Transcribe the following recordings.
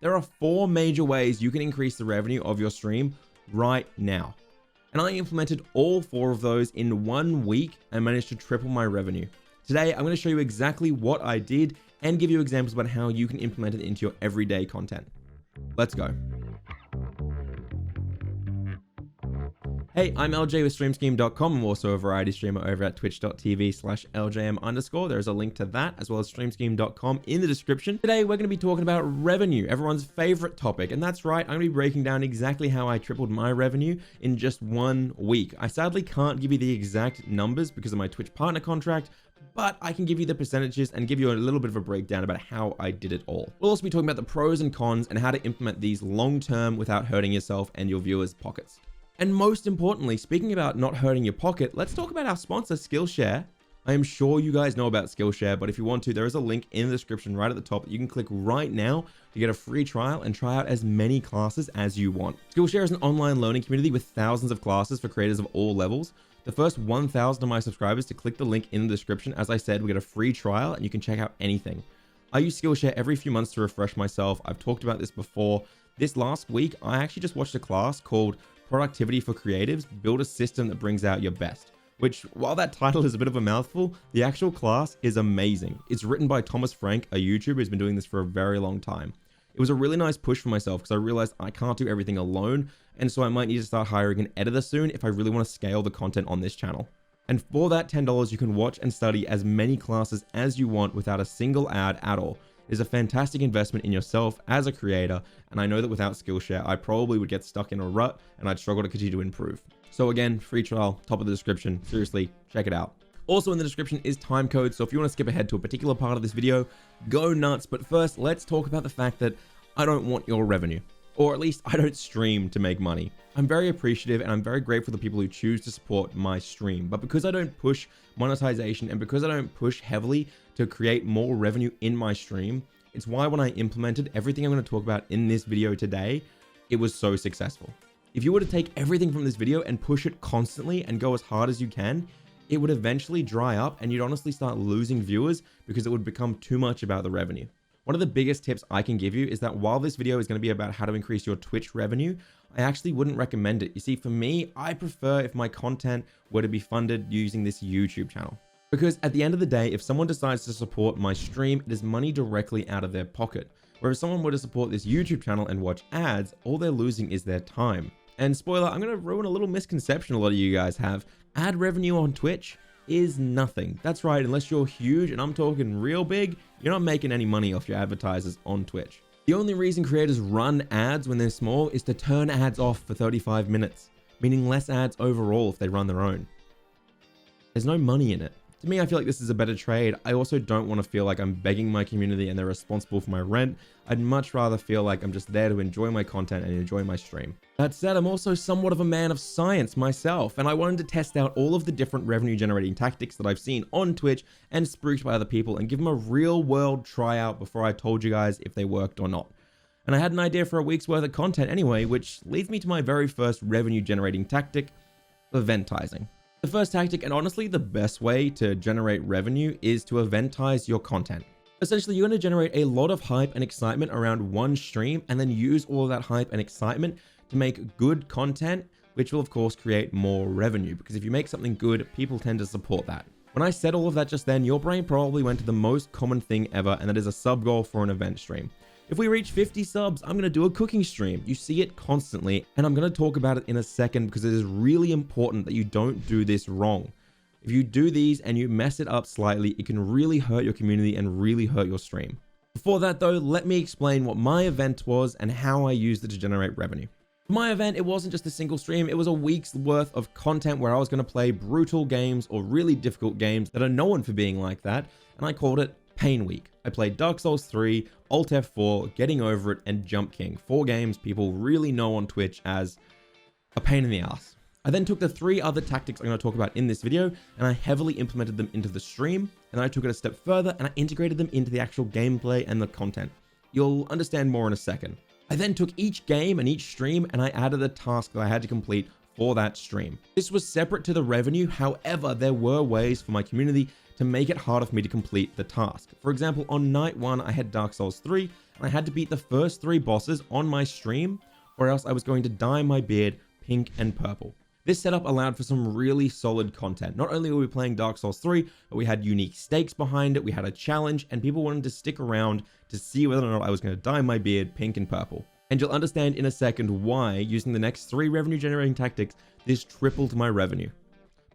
There are 4 major ways you can increase the revenue of your stream right now. And I implemented all 4 of those in 1 week and managed to triple my revenue. Today, I'm going to show you exactly what I did and give you examples about how you can implement it into your everyday content. Let's go. Hey, I'm Eljay with StreamScheme.com. I'm also a variety streamer over at twitch.tv/LJM_. There's a link to that as well as StreamScheme.com in the description. Today, we're going to be talking about revenue, everyone's favorite topic. And that's right, I'm going to be breaking down exactly how I tripled my revenue in just 1 week. I sadly can't give you the exact numbers because of my Twitch partner contract, but I can give you the percentages and give you a little bit of a breakdown about how I did it all. We'll also be talking about the pros and cons and how to implement these long-term without hurting yourself and your viewers' pockets. And most importantly, speaking about not hurting your pocket, let's talk about our sponsor, Skillshare. I am sure you guys know about Skillshare, but if you want to, there is a link in the description right at the top that you can click right now to get a free trial and try out as many classes as you want. Skillshare is an online learning community with thousands of classes for creators of all levels. The first 1,000 of my subscribers to click the link in the description, as I said, we get a free trial and you can check out anything. I use Skillshare every few months to refresh myself. I've talked about this before. This last week, I actually just watched a class called Productivity for Creatives, Build a System that Brings Out Your Best, which, while that title is a bit of a mouthful, the actual class is amazing. It's written by Thomas Frank, a YouTuber who's been doing this for a very long time. It was a really nice push for myself because I realized I can't do everything alone, and so I might need to start hiring an editor soon if I really want to scale the content on this channel. And for that $10, you can watch and study as many classes as you want without a single ad at all. It is a fantastic investment in yourself as a creator, and I know that without Skillshare, I probably would get stuck in a rut and I'd struggle to continue to improve. So again, free trial, top of the description. Seriously, check it out. Also in the description is time code, so if you want to skip ahead to a particular part of this video, go nuts. But first, let's talk about the fact that I don't want your revenue, or at least I don't stream to make money. I'm very appreciative and I'm very grateful for the people who choose to support my stream, but because I don't push monetization and because I don't push heavily to create more revenue in my stream, it's why when I implemented everything I'm going to talk about in this video today, it was so successful. If you were to take everything from this video and push it constantly and go as hard as you can, it would eventually dry up and you'd honestly start losing viewers because it would become too much about the revenue. One of the biggest tips I can give you is that while this video is going to be about how to increase your Twitch revenue, I actually wouldn't recommend it. You see, for me, I prefer if my content were to be funded using this YouTube channel. Because at the end of the day, if someone decides to support my stream, it is money directly out of their pocket. Whereas if someone were to support this YouTube channel and watch ads, all they're losing is their time. And spoiler, I'm going to ruin a little misconception a lot of you guys have. Ad revenue on Twitch is nothing. That's right, unless you're huge, and I'm talking real big, you're not making any money off your advertisers on Twitch. The only reason creators run ads when they're small is to turn ads off for 35 minutes, meaning less ads overall if they run their own. There's no money in it. To me, I feel like this is a better trade. I also don't want to feel like I'm begging my community and they're responsible for my rent. I'd much rather feel like I'm just there to enjoy my content and enjoy my stream. That said, I'm also somewhat of a man of science myself, and I wanted to test out all of the different revenue generating tactics that I've seen on Twitch and spooked by other people and give them a real world tryout before I told you guys if they worked or not. And I had an idea for a week's worth of content anyway, which leads me to my very first revenue generating tactic, eventizing. The first tactic, and honestly the best way to generate revenue, is to eventize your content. Essentially, you're going to generate a lot of hype and excitement around one stream and then use all of that hype and excitement to make good content, which will of course create more revenue, because if you make something good, people tend to support that. When I said all of that just then, your brain probably went to the most common thing ever, and that is a sub goal for an event stream. If we reach 50 subs, I'm going to do a cooking stream. You see it constantly, and I'm going to talk about it in a second because it is really important that you don't do this wrong. If you do these and you mess it up slightly, it can really hurt your community and really hurt your stream. Before that though, let me explain what my event was and how I used it to generate revenue. For my event, it wasn't just a single stream, it was a week's worth of content where I was going to play brutal games or really difficult games that are known for being like that, and I called it Pain Week. I played Dark Souls 3, Alt F4, Getting Over It, and Jump King, 4 games people really know on Twitch as a pain in the ass. I then took the 3 other tactics I'm going to talk about in this video, and I heavily implemented them into the stream, and I took it a step further and I integrated them into the actual gameplay and the content. You'll understand more in a second. I then took each game and each stream and I added a task that I had to complete for that stream. This was separate to the revenue. However, there were ways for my community to make it harder for me to complete the task. For example, on night 1, I had Dark Souls 3, and I had to beat the first 3 bosses on my stream, or else I was going to dye my beard pink and purple. This setup allowed for some really solid content. Not only were we playing Dark Souls 3, but we had unique stakes behind it, we had a challenge, and people wanted to stick around to see whether or not I was going to dye my beard pink and purple. And you'll understand in a second why, using the next 3 revenue generating tactics, this tripled my revenue.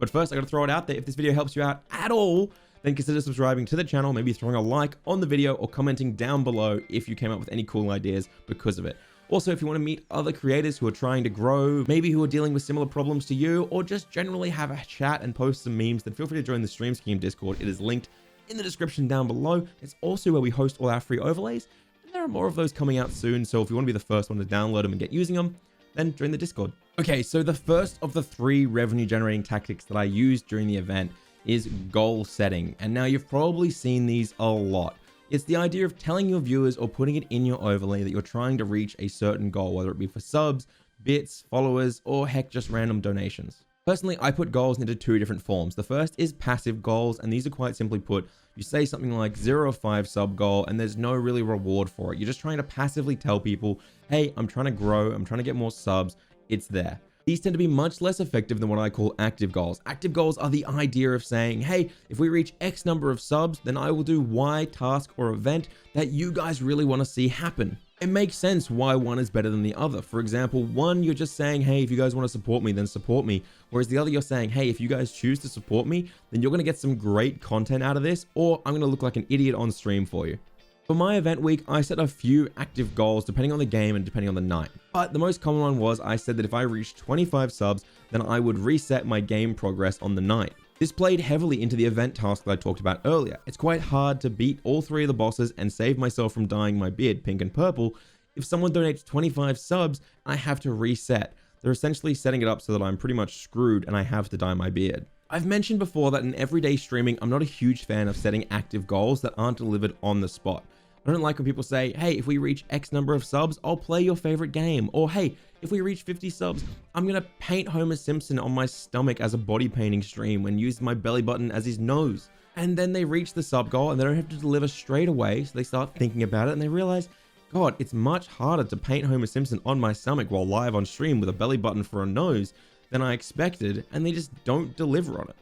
But first, I gotta throw it out there. If this video helps you out at all, then consider subscribing to the channel, maybe throwing a like on the video or commenting down below if you came up with any cool ideas because of it. Also, if you want to meet other creators who are trying to grow, maybe who are dealing with similar problems to you, or just generally have a chat and post some memes, then feel free to join the Stream Scheme Discord. It is linked in the description down below. It's also where we host all our free overlays, and there are more of those coming out soon, so if you want to be the first one to download them and get using them, then join the Discord. Okay, so the first of the 3 revenue generating tactics that I used during the event is goal setting. And now you've probably seen these a lot. It's the idea of telling your viewers or putting it in your overlay that you're trying to reach a certain goal, whether it be for subs, bits, followers, or heck, just random donations. Personally, I put goals into 2 different forms. The first is passive goals, and these are quite simply put, you say something like 0 or 5 sub goal, and there's no really reward for it. You're just trying to passively tell people, hey, I'm trying to grow, I'm trying to get more subs, it's there. These tend to be much less effective than what I call active goals. Active goals are the idea of saying, hey, if we reach X number of subs, then I will do Y task or event that you guys really want to see happen. It makes sense why one is better than the other. For example, one, you're just saying, hey, if you guys want to support me, then support me. Whereas the other, you're saying, hey, if you guys choose to support me, then you're going to get some great content out of this, or I'm going to look like an idiot on stream for you. For my event week, I set a few active goals depending on the game and depending on the night. But the most common one was I said that if I reached 25 subs, then I would reset my game progress on the night. This played heavily into the event task that I talked about earlier. It's quite hard to beat all 3 of the bosses and save myself from dyeing my beard pink and purple. If someone donates 25 subs, I have to reset. They're essentially setting it up so that I'm pretty much screwed and I have to dye my beard. I've mentioned before that in everyday streaming, I'm not a huge fan of setting active goals that aren't delivered on the spot. I don't like when people say, hey, if we reach X number of subs, I'll play your favorite game. Or hey, if we reach 50 subs, I'm going to paint Homer Simpson on my stomach as a body painting stream and use my belly button as his nose. And then they reach the sub goal and they don't have to deliver straight away. So they start thinking about it and they realize, God, it's much harder to paint Homer Simpson on my stomach while live on stream with a belly button for a nose than I expected. And they just don't deliver on it.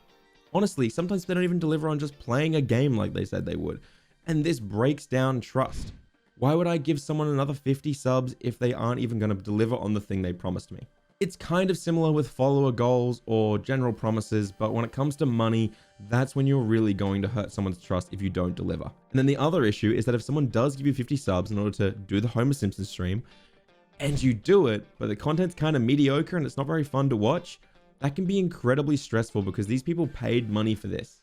Honestly, sometimes they don't even deliver on just playing a game like they said they would. And this breaks down trust. Why would I give someone another 50 subs if they aren't even going to deliver on the thing they promised me? It's kind of similar with follower goals or general promises, but when it comes to money, that's when you're really going to hurt someone's trust if you don't deliver. And then the other issue is that if someone does give you 50 subs in order to do the Homer Simpson stream, and you do it, but the content's kind of mediocre and it's not very fun to watch, that can be incredibly stressful because these people paid money for this.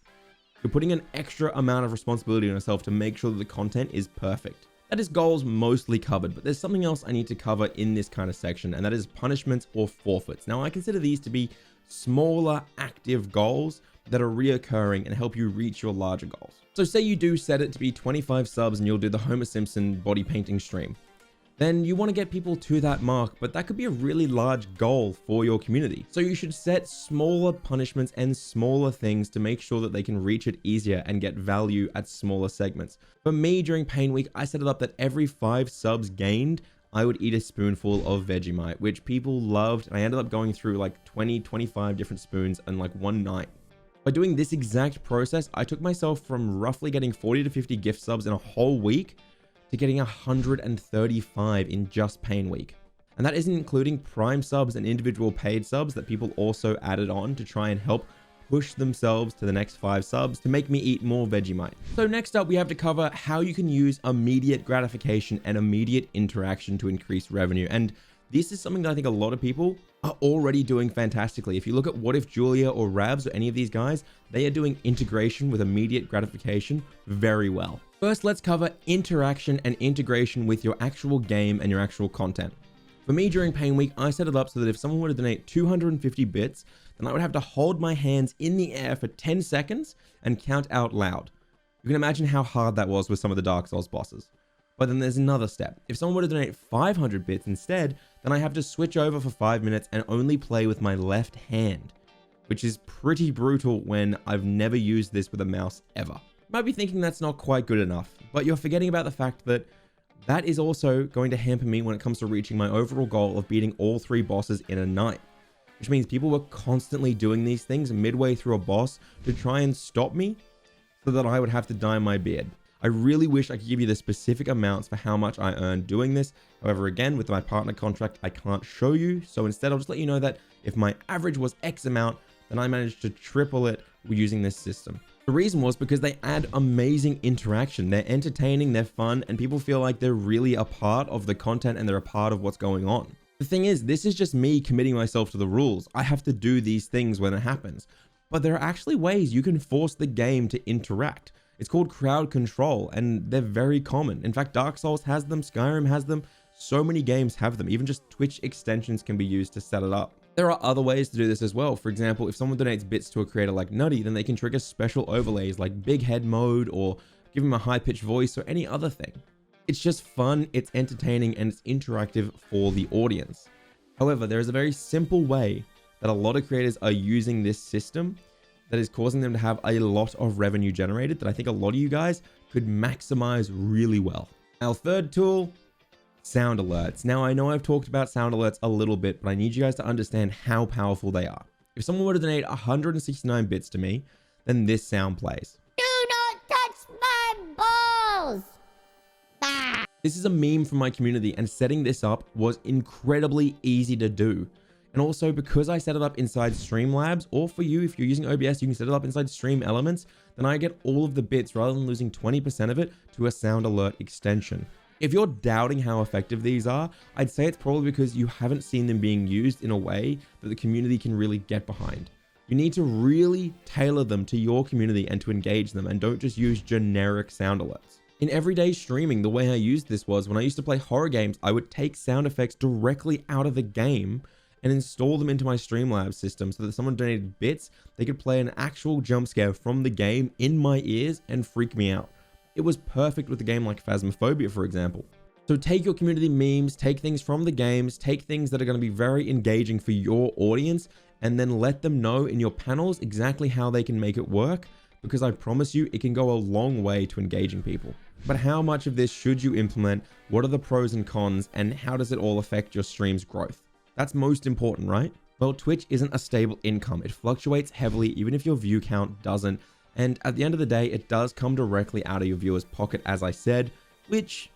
You're putting an extra amount of responsibility on yourself to make sure that the content is perfect. That is goals mostly covered, but there's something else I need to cover in this kind of section, and that is punishments or forfeits. Now, I consider these to be smaller active goals that are reoccurring and help you reach your larger goals. So say you do set it to be 25 subs and you'll do the Homer Simpson body painting stream. Then you want to get people to that mark, but that could be a really large goal for your community. So you should set smaller punishments and smaller things to make sure that they can reach it easier and get value at smaller segments. For me, during Pain Week, I set it up that every 5 subs gained, I would eat a spoonful of Vegemite, which people loved. And I ended up going through like 25 different spoons in like one night. By doing this exact process, I took myself from roughly getting 40 to 50 gift subs in a whole week to getting 135 in just Pain Week. And that isn't including Prime subs and individual paid subs that people also added on to try and help push themselves to the next 5 subs to make me eat more Vegemite. So next up, we have to cover how you can use immediate gratification and immediate interaction to increase revenue. And this is something that I think a lot of people are already doing fantastically. If you look at What If Julia or Rabs or any of these guys, they are doing integration with immediate gratification very well. First, let's cover interaction and integration with your actual game and your actual content. For me, during Pain Week, I set it up so that if someone were to donate 250 bits, then I would have to hold my hands in the air for 10 seconds and count out loud. You can imagine how hard that was with some of the Dark Souls bosses. But then there's another step. If someone were to donate 500 bits instead, then I have to switch over for 5 minutes and only play with my left hand, which is pretty brutal when I've never used this with a mouse ever. You might be thinking that's not quite good enough, but you're forgetting about the fact that that is also going to hamper me when it comes to reaching my overall goal of beating all 3 bosses in a night, which means people were constantly doing these things midway through a boss to try and stop me so that I would have to dye my beard. I really wish I could give you the specific amounts for how much I earned doing this. However, again, with my partner contract, I can't show you. So instead, I'll just let you know that if my average was X amount, then I managed to triple it using this system. The reason was because they add amazing interaction. They're entertaining, they're fun, and people feel like they're really a part of the content and they're a part of what's going on. The thing is, this is just me committing myself to the rules. I have to do these things when it happens. But there are actually ways you can force the game to interact. It's called crowd control, and they're very common. In fact, Dark Souls has them, Skyrim has them, so many games have them. Even just Twitch extensions can be used to set it up. There are other ways to do this as well. For example, if someone donates bits to a creator like Nutty, then they can trigger special overlays like big head mode or give him a high-pitched voice or any other thing. It's just fun, it's entertaining, and it's interactive for the audience. However, there is a very simple way that a lot of creators are using this system that is causing them to have a lot of revenue generated that I think a lot of you guys could maximize really well. Our third tool, sound alerts. Now, I know I've talked about sound alerts a little bit, but I need you guys to understand how powerful they are. If someone were to donate 169 bits to me, then this sound plays. Do not touch my balls! Ah. This is a meme from my community, and setting this up was incredibly easy to do. And also, because I set it up inside Streamlabs, or for you, if you're using OBS, you can set it up inside Stream Elements, then I get all of the bits rather than losing 20% of it to a sound alert extension. If you're doubting how effective these are, I'd say it's probably because you haven't seen them being used in a way that the community can really get behind. You need to really tailor them to your community and to engage them, and don't just use generic sound alerts. In everyday streaming, the way I used this was when I used to play horror games, I would take sound effects directly out of the game and install them into my Streamlabs system so that someone donated bits, they could play an actual jump scare from the game in my ears and freak me out. It was perfect with a game like Phasmophobia, for example. So take your community memes, take things from the games, take things that are going to be very engaging for your audience, and then let them know in your panels exactly how they can make it work, because I promise you it can go a long way to engaging people. But how much of this should you implement? What are the pros and cons, and how does it all affect your stream's growth? That's most important, right? Well, Twitch isn't a stable income. It fluctuates heavily even if your view count doesn't. And at the end of the day, it does come directly out of your viewer's pocket, as I said, which,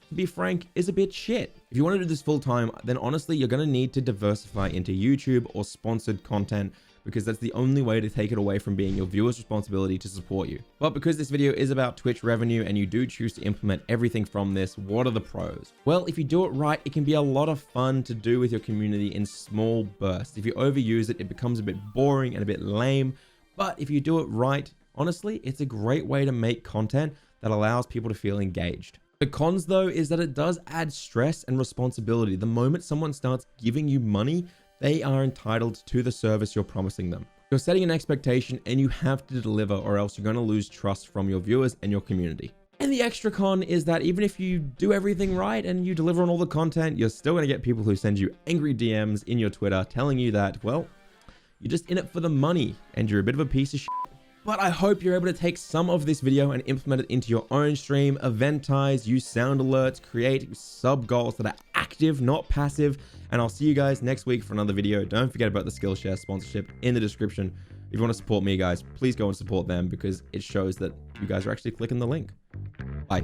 to be frank, is a bit shit. If you want to do this full time, then honestly, you're going to need to diversify into YouTube or sponsored content, because that's the only way to take it away from being your viewer's responsibility to support you. But because this video is about Twitch revenue and you do choose to implement everything from this, what are the pros? Well, if you do it right, it can be a lot of fun to do with your community in small bursts. If you overuse it, it becomes a bit boring and a bit lame. But if you do it right, honestly, it's a great way to make content that allows people to feel engaged. The cons, though, is that it does add stress and responsibility. The moment someone starts giving you money, they are entitled to the service you're promising them. You're setting an expectation and you have to deliver, or else you're going to lose trust from your viewers and your community. And the extra con is that even if you do everything right and you deliver on all the content, you're still going to get people who send you angry DMs in your Twitter telling you that, well, you're just in it for the money and you're a bit of a piece of shit. But I hope you're able to take some of this video and implement it into your own stream, eventize, use sound alerts, create sub goals that are active, not passive. And I'll see you guys next week for another video. Don't forget about the Skillshare sponsorship in the description. If you want to support me, guys, please go and support them, because it shows that you guys are actually clicking the link. Bye.